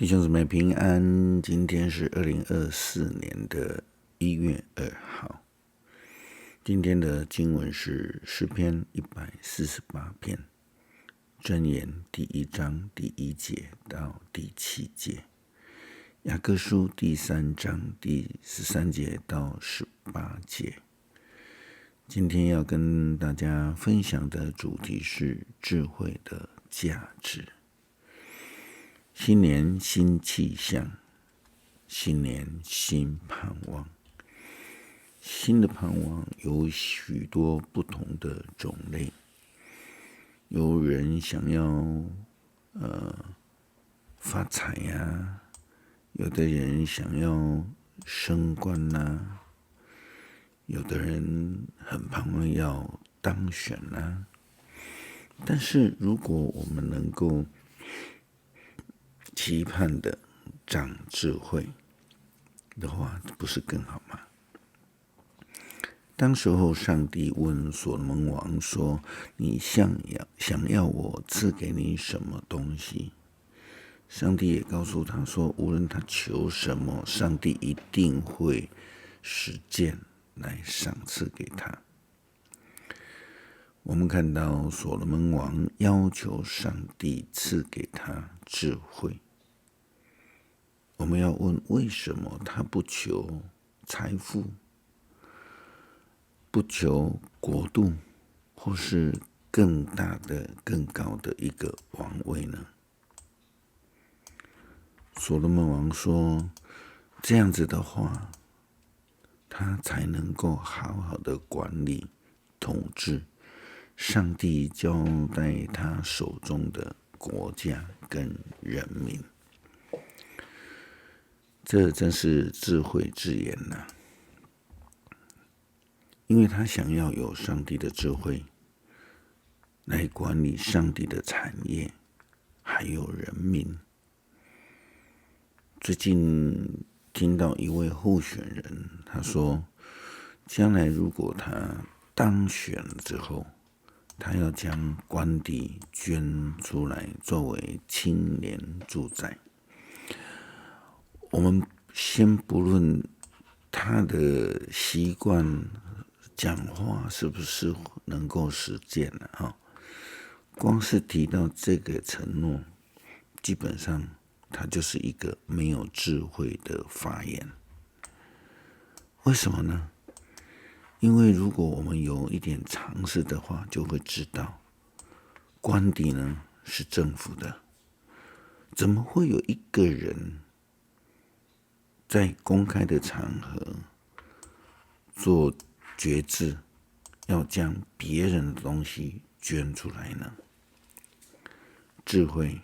弟兄姊妹平安，今天是2024年的1月2号。今天的经文是诗篇148篇，箴言第1章第1节到第7节，雅各书第3章第13节到18节。今天要跟大家分享的主题是智慧的价值。新年新气象，新年新盼望。新的盼望有许多不同的种类，有人想要发财啊，有的人想要升官啊，有的人很盼望要当选啊。但是如果我们能够期盼的长智慧的话，不是更好吗？当时候上帝问所罗门王说，你想要我赐给你什么东西？上帝也告诉他说，无论他求什么，上帝一定会实践来赏赐给他。我们看到所罗门王要求上帝赐给他智慧，我们要问，为什么他不求财富，不求国度，或是更大的更高的一个王位呢？所罗门王说，这样子的话，他才能够好好的管理统治上帝交代他手中的国家跟人民。这真是智慧之言啊，因为他想要有上帝的智慧来管理上帝的产业还有人民。最近听到一位候选人，他说将来如果他当选了之后，他要将官地捐出来作为青年住宅。我们先不论他的习惯讲话是不是能够实践了，光是提到这个承诺，基本上它就是一个没有智慧的发言。为什么呢？因为如果我们有一点常识的话，就会知道官邸呢是政府的，怎么会有一个人在公开的场合做决志，要将别人的东西捐出来呢？智慧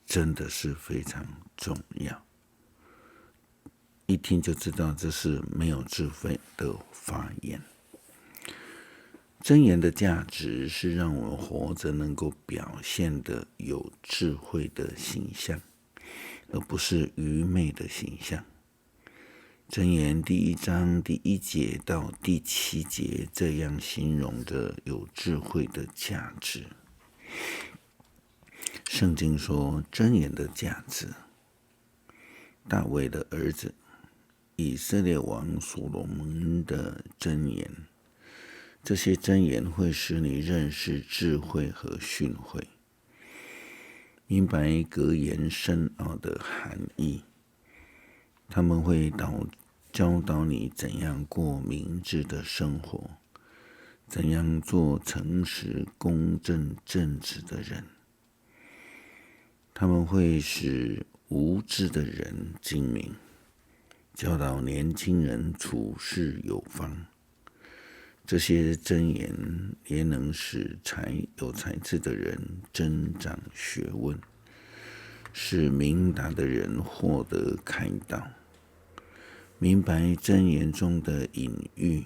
真的是非常重要，一听就知道这是没有智慧的发言。箴言的价值是让我们活着能够表现的有智慧的形象，而不是愚昧的形象。箴言第1章第1节到第7节这样形容着有智慧的价值。圣经说，箴言的价值，大卫的儿子以色列王所罗门的箴言，这些箴言会使你认识智慧和训诲，明白格言深奥的含义。他们会教导你怎样过明智的生活，怎样做诚实、公正、正直的人。他们会使无知的人精明，教导年轻人处事有方。这些箴言也能使有才智的人增长学问，使明达的人获得开导，明白箴言中的隐喻，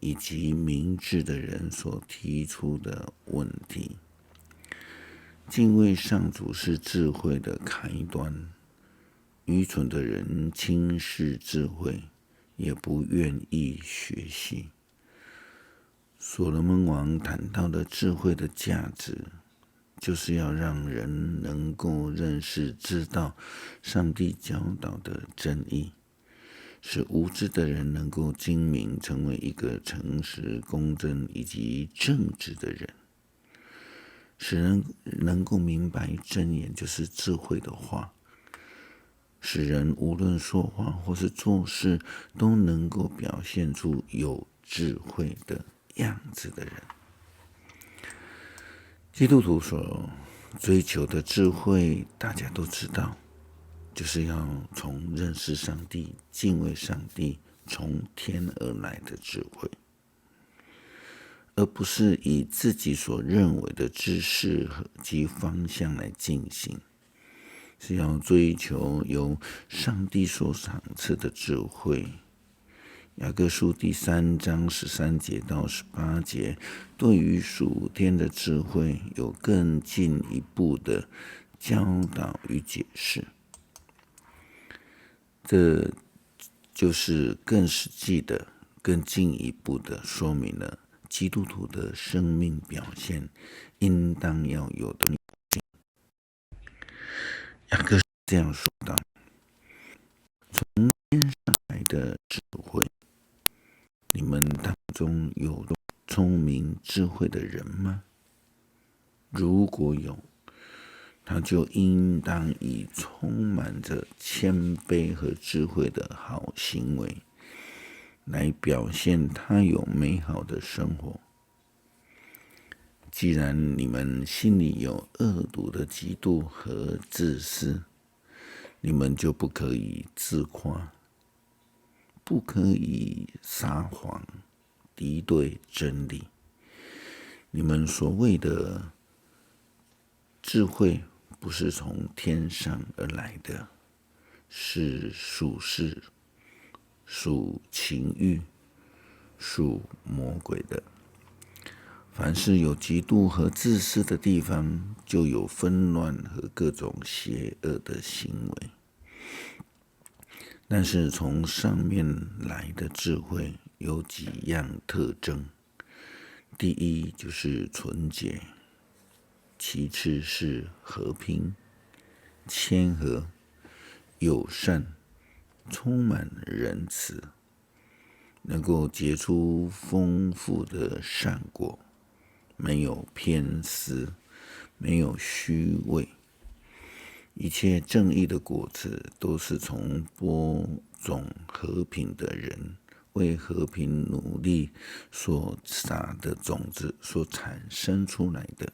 以及明智的人所提出的问题。敬畏上主是智慧的开端，愚蠢的人轻视智慧，也不愿意学习。所罗门王谈到的智慧的价值，就是要让人能够认识、知道上帝教导的真义，使无知的人能够精明，成为一个诚实、公正以及正直的人，使人能够明白真言就是智慧的话，使人无论说话或是做事都能够表现出有智慧的样子的人。基督徒所追求的智慧，大家都知道，就是要从认识上帝、敬畏上帝，从天而来的智慧，而不是以自己所认为的知识及方向来进行，是要追求由上帝所赏赐的智慧。雅各书第3章13节到18节，对于属天的智慧有更进一步的教导与解释。这就是更实际的、更进一步的说明了基督徒的生命表现应当要有的。雅各这样说道：从天上来的智慧，你们当中有聪明智慧的人吗？如果有，他就应当以充满着谦卑和智慧的好行为来表现他有美好的生活。既然你们心里有恶毒的嫉妒和自私，你们就不可以自夸，不可以撒谎，敌对真理。你们所谓的智慧，不是从天上而来的，是属世、属情欲、属魔鬼的。凡是有嫉妒和自私的地方，就有纷乱和各种邪恶的行为。但是从上面来的智慧有几样特征：第一就是纯洁，其次是和平、谦和、友善，充满仁慈，能够结出丰富的善果，没有偏私，没有虚伪。一切正义的果子都是从播种和平的人为和平努力所撒的种子所产生出来的。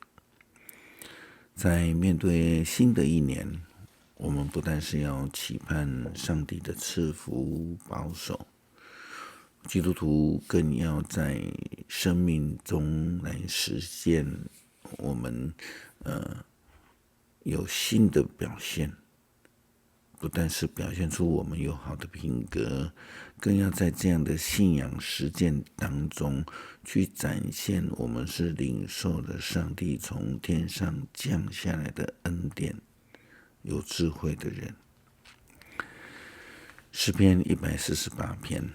在面对新的一年，我们不但是要期盼上帝的赐福保守，基督徒更要在生命中来实现我们有新的表现，不但是表现出我们有好的品格，更要在这样的信仰实践当中去展现我们是领受了上帝从天上降下来的恩典，有智慧的人。诗篇148篇，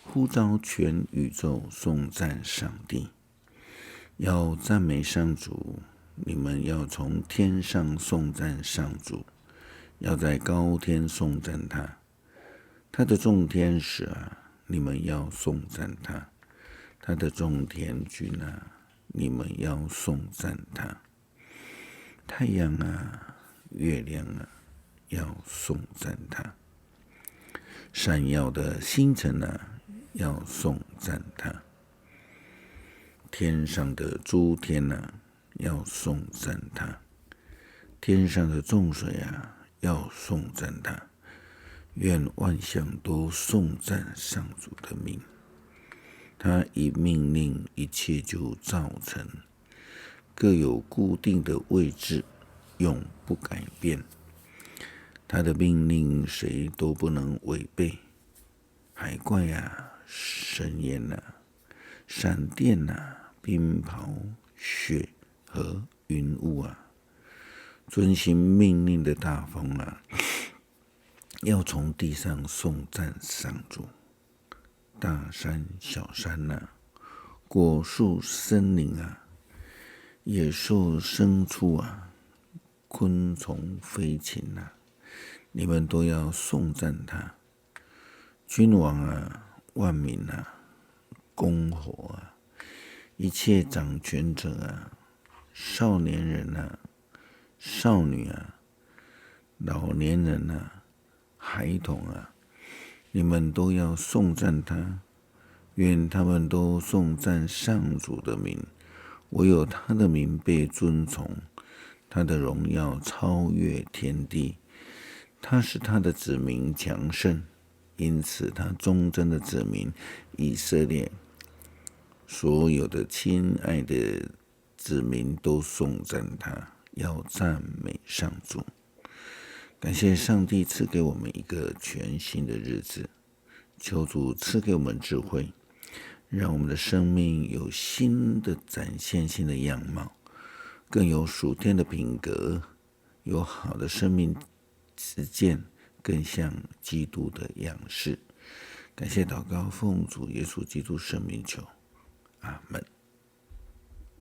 呼召全宇宙颂赞上帝，要赞美上主，你们要从天上颂赞上主，要在高天颂赞他。他的众天使啊，你们要颂赞他；他的众天君啊，你们要颂赞他。太阳啊，月亮啊，要颂赞他；闪耀的星辰啊，要颂赞他；天上的诸天啊，要颂赞他；天上的众水啊，要颂赞他。愿万象都颂赞上主的名。他一命令，一切就造成，各有固定的位置，永不改变。他的命令谁都不能违背。海怪啊，深渊啊，闪电啊，冰雹、雪和云雾啊，遵行命令的大风啊，要从地上颂赞上主。大山小山啊，果树森林啊，野兽、牲畜啊，昆虫、飞禽啊，你们都要颂赞他。君王啊，万民啊，公侯啊，一切掌权者啊，少年人啊，少女啊，老年人啊，孩童啊，你们都要颂赞他。愿他们都颂赞上主的名，唯有他的名被尊崇，他的荣耀超越天地。他使他的子民强盛，因此他忠贞的子民以色列，所有的亲爱的子民都颂赞他，要赞美上主。感谢上帝赐给我们一个全新的日子，求主赐给我们智慧，让我们的生命有新的展现新的样貌，更有属天的品格，有好的生命实践，更像基督的样式。感谢祷告，奉主耶稣基督圣名求，阿们。